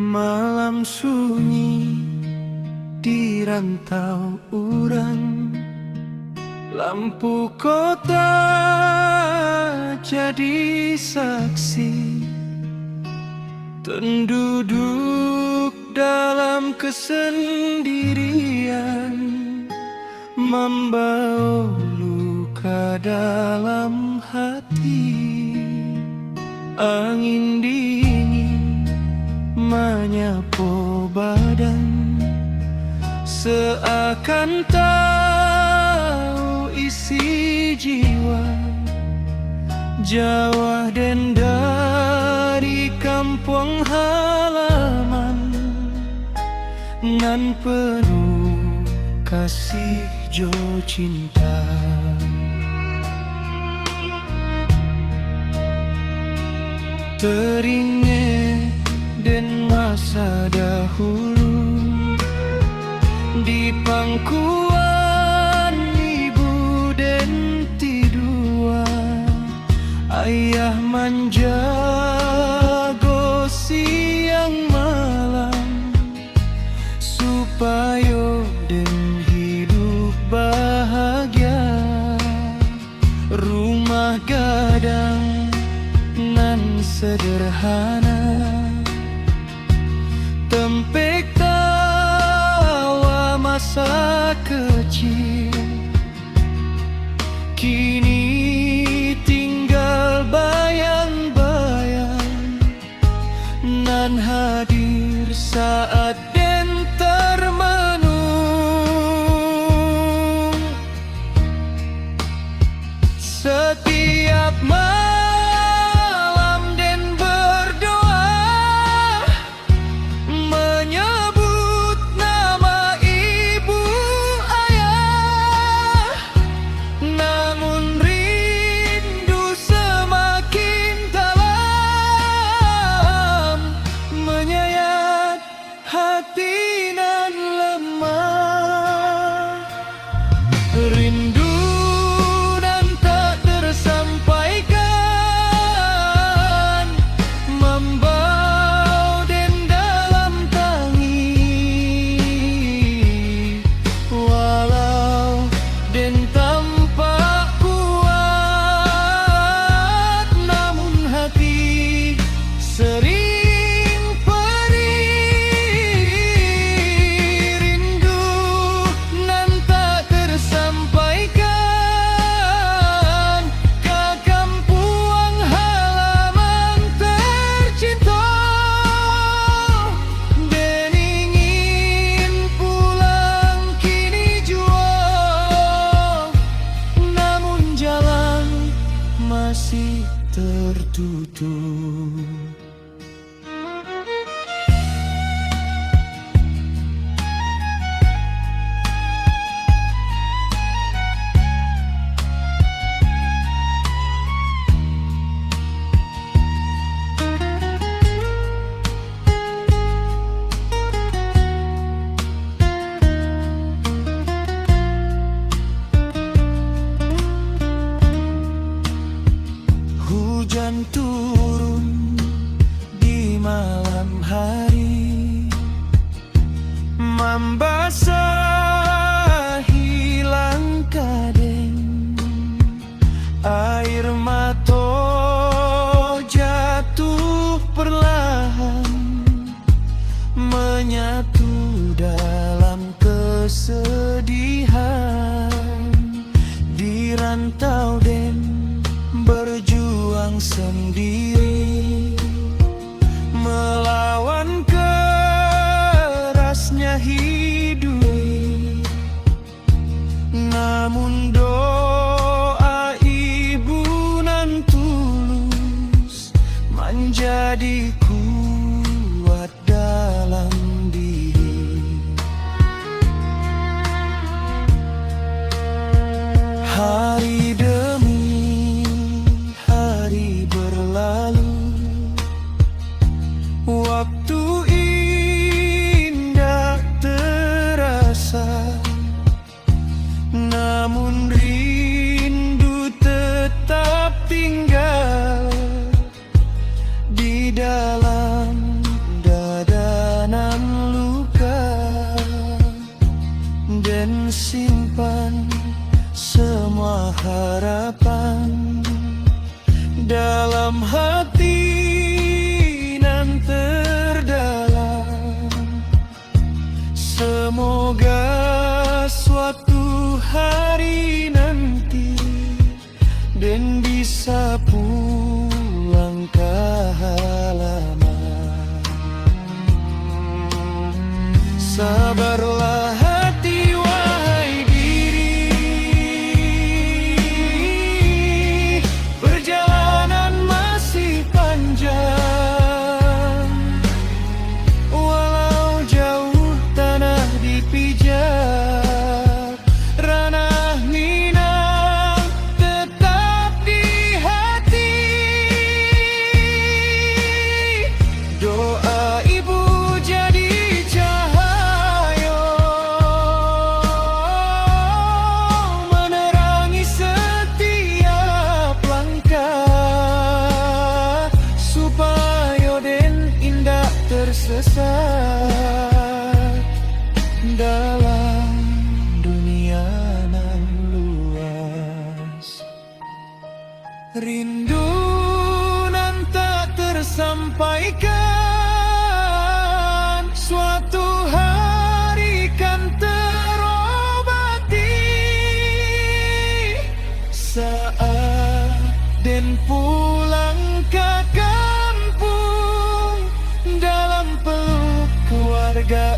Malam sunyi di rantau urang, lampu kota jadi saksi, terduduk dalam kesendirian, membawa luka dalam hati. Angin dingin menyapu badan, seakan tahu isi jiwa. Jauh dan dari kampung halaman, nan penuh kasih jo cinta. Teringat dan masa dahulu, di pangkuan ibu dan tidua, ayah menjaga siang malam, supaya dan hidup bahagia. Rumah gadang nan sederhana, tempek tawa masa kecil, kini tinggal bayang-bayang, nan hadir saat den termenung. Setiap malam den berdoa, menyebut nama ibu ayah, namun rindu semakin dalam, menyayat hati nan lemah. Rindu nan tak tersampaikan, membau den dalam tangi. Walau den tampak kuat, namun hati sering perih. Rindu nan tak tersampaikan, ke kampung halaman tercinta. Dan ingin pulang kini jua, namun jalan masih tertutup. Hujan turun di malam hari, membasahi langkah den. Air mata jatuh perlahan, menyatu dalam kesedihan. Di rantau den berjuang sendiri, melawan kerasnya hidup. Namun doa ibu nan tulus menjadi kuat dalam diri. Hari demi hari berlalu, waktu indah terasa, namun rindu tetap tinggal di dalam dada. simpan semua harapan dalam hati nan terdalam. Semoga suatu hari nanti Den bisa pulang ke halaman. Sabarlah hati wahai diri, perjalanan masih panjang. Walau jauh tanah dipijak, ranah Minang tetap di hati. Doa ibu jadi cahaya menerangi setiap langkah, supaya Den indah tersesat dalam dunia nan luas. Rindu nan tak tersampaikan, suatu hari kan terobati. Saat Den pulang ke kampung dalam peluk keluarga